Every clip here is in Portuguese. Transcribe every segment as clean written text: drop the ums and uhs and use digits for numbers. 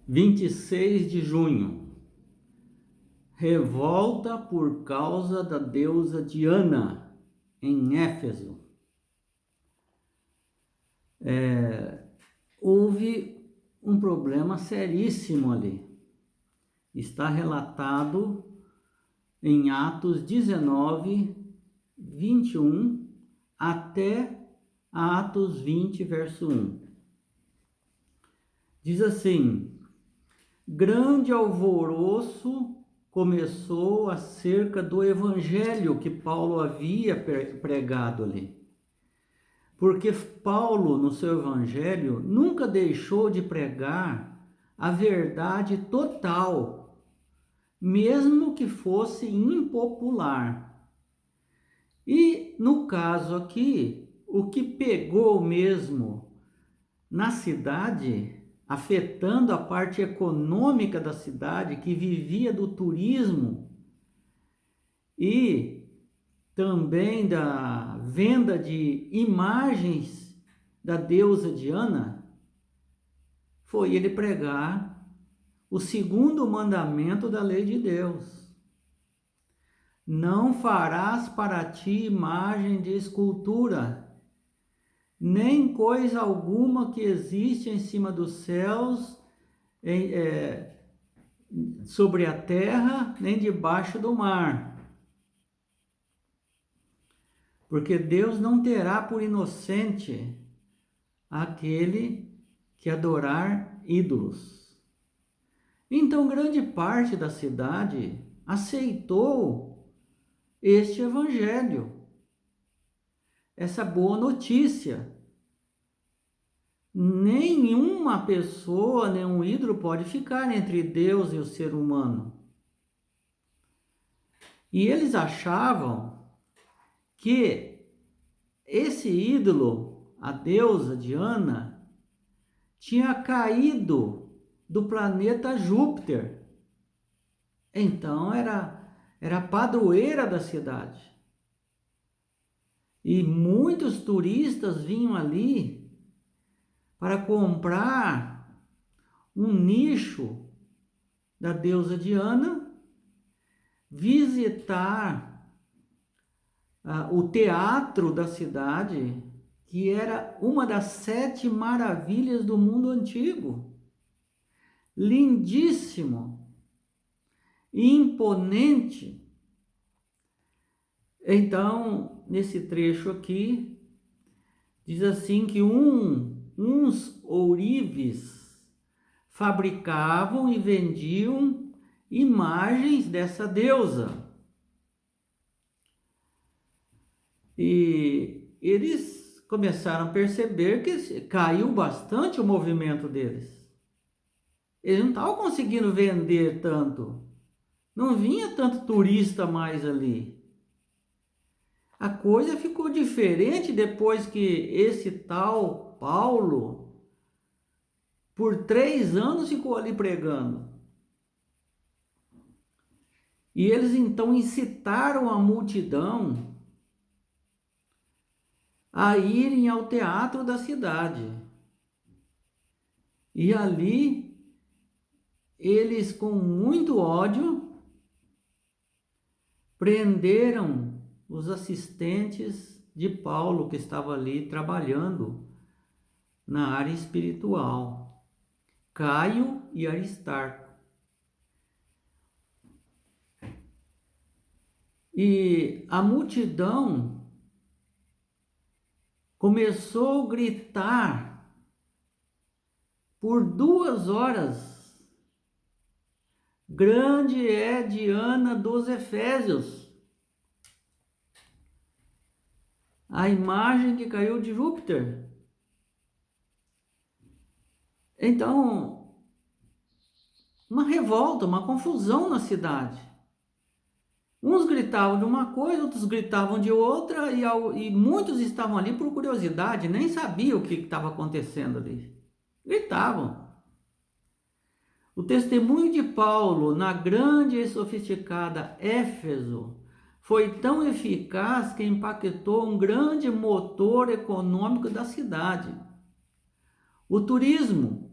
26 de junho. Revolta por causa da deusa Diana, em Éfeso. Houve um problema seríssimo ali. Está relatado em Atos 19, 21 até Atos 20, verso 1. Diz assim: grande alvoroço começou acerca do evangelho que Paulo havia pregado ali. Porque Paulo, no seu evangelho, nunca deixou de pregar a verdade total, mesmo que fosse impopular. E no caso aqui, o que pegou mesmo na cidade, afetando a parte econômica da cidade, que vivia do turismo e também da venda de imagens da deusa Diana, foi ele pregar o segundo mandamento da lei de Deus: não farás para ti imagem de escultura, nem coisa alguma que existe em cima dos céus, sobre a terra, nem debaixo do mar. Porque Deus não terá por inocente aquele que adorar ídolos. Então, grande parte da cidade aceitou este evangelho, essa boa notícia. Nenhuma pessoa, nenhum ídolo pode ficar entre Deus e o ser humano. E eles achavam que esse ídolo, a deusa Diana, tinha caído do planeta Júpiter. Então era a padroeira da cidade. E muitos turistas vinham ali para comprar um nicho da deusa Diana, visitar o teatro da cidade, que era uma das 7 maravilhas do mundo antigo. Lindíssimo, imponente. Então, nesse trecho aqui, diz assim que uns ourives fabricavam e vendiam imagens dessa deusa. E eles começaram a perceber que caiu bastante o movimento deles. Eles não estavam conseguindo vender tanto. Não vinha tanto turista mais ali. A coisa ficou diferente depois que esse tal Paulo, por 3 anos, ficou ali pregando. E eles então incitaram a multidão a irem ao teatro da cidade. E ali, eles com muito ódio, prenderam os assistentes de Paulo que estavam ali trabalhando na área espiritual, Caio e Aristarco. E a multidão começou a gritar por 2 horas: grande é Diana dos Efésios, a imagem que caiu de Júpiter. Então, uma revolta, uma confusão na cidade. Uns gritavam de uma coisa, outros gritavam de outra, e muitos estavam ali por curiosidade, nem sabiam o que estava acontecendo ali. Gritavam. O testemunho de Paulo na grande e sofisticada Éfeso foi tão eficaz que impactou um grande motor econômico da cidade: o turismo.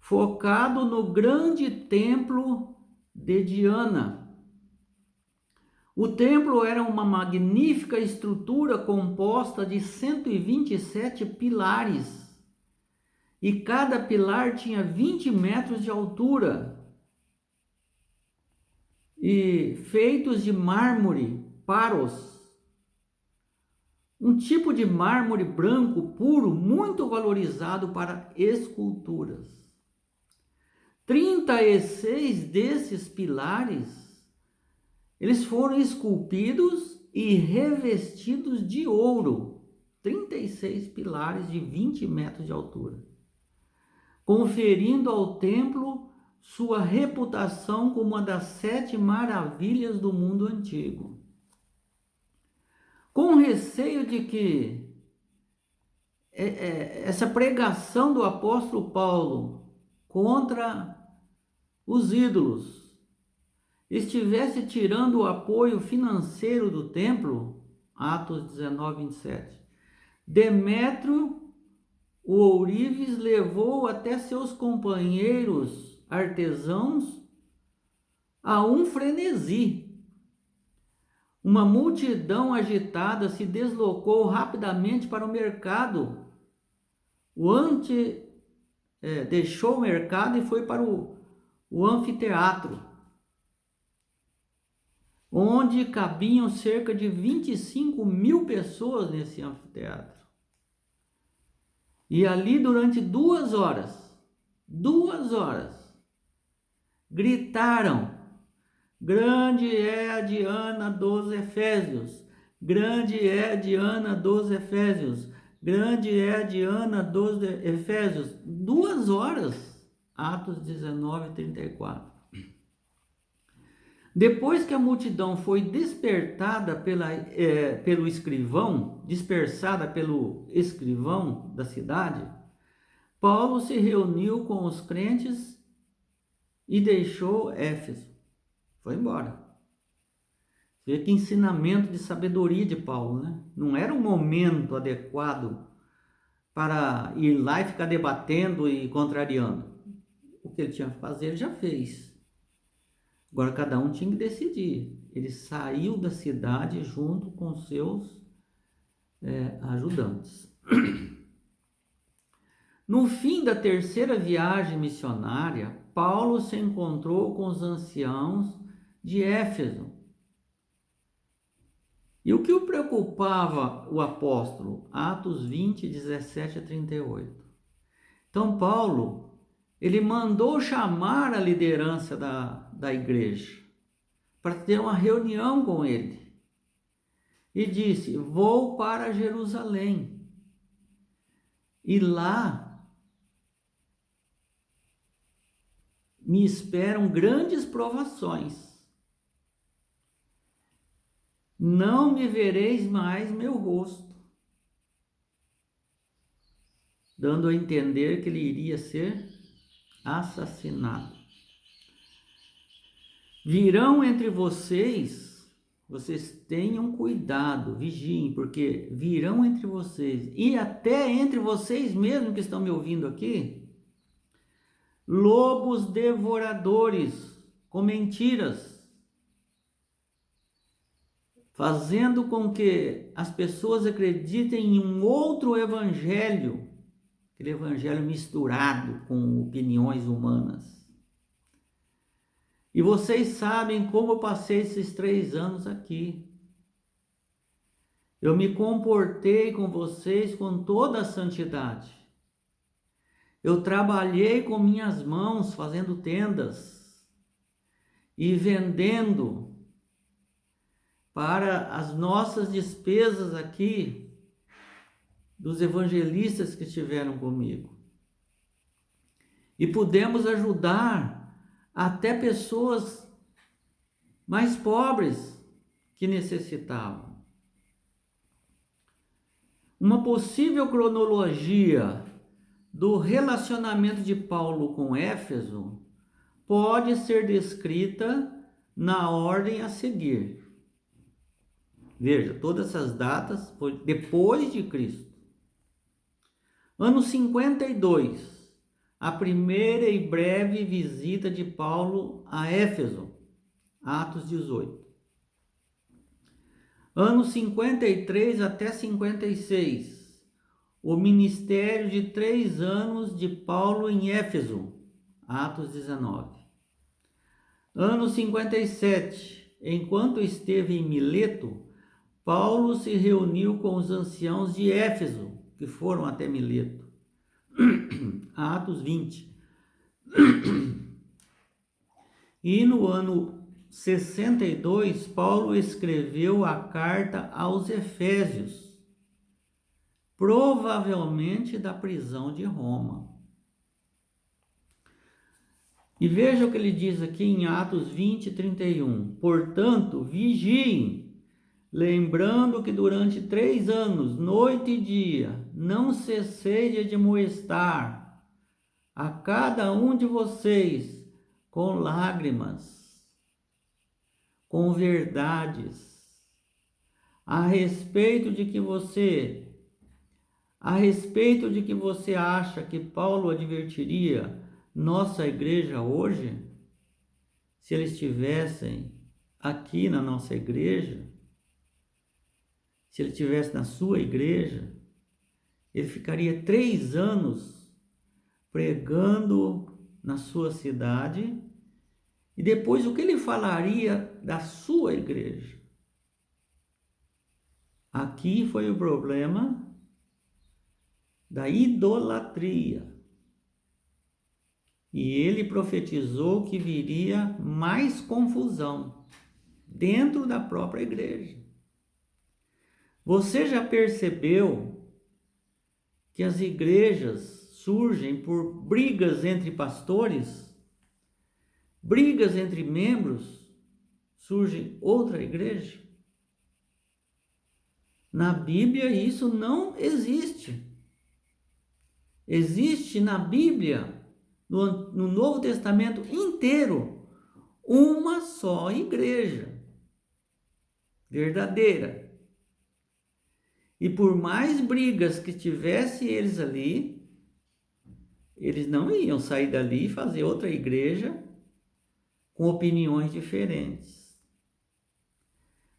focado no grande templo de Diana. O templo era uma magnífica estrutura composta de 127 pilares, e cada pilar tinha 20 metros de altura, e feitos de mármore paros, um tipo de mármore branco puro muito valorizado para esculturas. 36 desses pilares, eles foram esculpidos e revestidos de ouro. 36 pilares de 20 metros de altura, conferindo ao templo sua reputação como uma das 7 maravilhas do mundo antigo. Com receio de que essa pregação do apóstolo Paulo contra os ídolos estivesse tirando o apoio financeiro do templo, Atos 19, 27, Demétrio, o ourives, levou até seus companheiros artesãos a um frenesi. Uma multidão agitada se deslocou rapidamente para o mercado. Deixou o mercado e foi para o anfiteatro, onde cabiam cerca de 25 mil pessoas nesse anfiteatro. E ali, durante 2 horas, gritaram: grande é a Diana dos Efésios, grande é a Diana dos Efésios, grande é a Diana dos Efésios. 2 horas, Atos 19, 34. Depois que a multidão foi dispersada pelo escrivão da cidade, Paulo se reuniu com os crentes e deixou Éfeso. Foi embora. Vê que ensinamento de sabedoria de Paulo, né? Não era um momento adequado para ir lá e ficar debatendo e contrariando. O que ele tinha que fazer, ele já fez. Agora cada um tinha que decidir. Ele saiu da cidade junto com seus ajudantes. No fim da 3ª viagem missionária, Paulo se encontrou com os anciãos de Éfeso. E o que o preocupava o apóstolo? Atos 20, 17 a 38. Então Paulo, ele mandou chamar a liderança da igreja para ter uma reunião com ele. E disse: vou para Jerusalém. E lá me esperam grandes provações. Não me vereis mais meu rosto. Dando a entender que ele iria ser assassinado. Virão entre vocês tenham cuidado, vigiem, porque virão entre vocês, e até entre vocês mesmos que estão me ouvindo aqui, lobos devoradores com mentiras, fazendo com que as pessoas acreditem em um outro evangelho, aquele evangelho misturado com opiniões humanas. E vocês sabem como eu passei esses 3 anos aqui. Eu me comportei com vocês com toda a santidade. Eu trabalhei com minhas mãos fazendo tendas e vendendo para as nossas despesas aqui dos evangelistas que estiveram comigo. E pudemos ajudar até pessoas mais pobres que necessitavam. Uma possível cronologia do relacionamento de Paulo com Éfeso pode ser descrita na ordem a seguir. Veja, todas essas datas foi depois de Cristo. Ano 52, a primeira e breve visita de Paulo a Éfeso, Atos 18. Anos 53 até 56, o ministério de 3 anos de Paulo em Éfeso, Atos 19. Ano 57, enquanto esteve em Mileto, Paulo se reuniu com os anciãos de Éfeso, que foram até Mileto, Atos 20. E no ano 62, Paulo escreveu a carta aos Efésios, provavelmente da prisão de Roma. E veja o que ele diz aqui em Atos 20, 31. Portanto, vigiem, lembrando que durante 3 anos, noite e dia, não cessei de admoestar a cada um de vocês com lágrimas, com verdades, a respeito de que você acha que Paulo advertiria nossa igreja hoje, se eles estivessem aqui na nossa igreja, se ele estivesse na sua igreja, ele ficaria 3 anos pregando na sua cidade. E depois, o que ele falaria da sua igreja? Aqui foi o problema da idolatria. E ele profetizou que viria mais confusão dentro da própria igreja. Você já percebeu que as igrejas surgem por brigas entre pastores? Brigas entre membros, surge outra igreja? Na Bíblia isso não existe. Existe na Bíblia, no Novo Testamento inteiro, uma só igreja verdadeira. E por mais brigas que tivesse eles ali, eles não iam sair dali e fazer outra igreja com opiniões diferentes.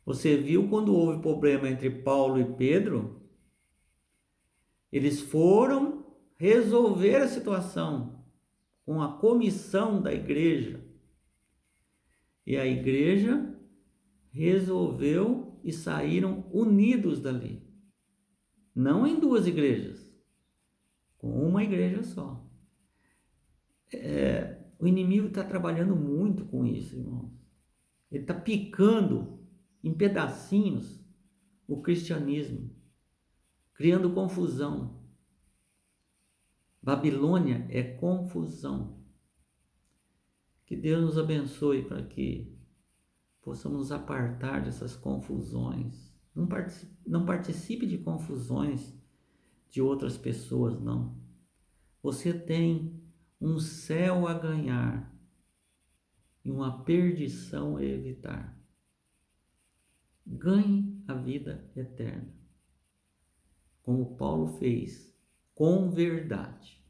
Você viu quando houve problema entre Paulo e Pedro? Eles foram resolver a situação com a comissão da igreja. E a igreja resolveu e saíram unidos dali. Não em 2 igrejas, com uma igreja só. O inimigo está trabalhando muito com isso, irmãos. Ele está picando em pedacinhos o cristianismo, criando confusão. Babilônia é confusão. Que Deus nos abençoe para que possamos nos apartar dessas confusões. Não participe de confusões de outras pessoas, não. Você tem um céu a ganhar e uma perdição a evitar. Ganhe a vida eterna, como Paulo fez, com verdade.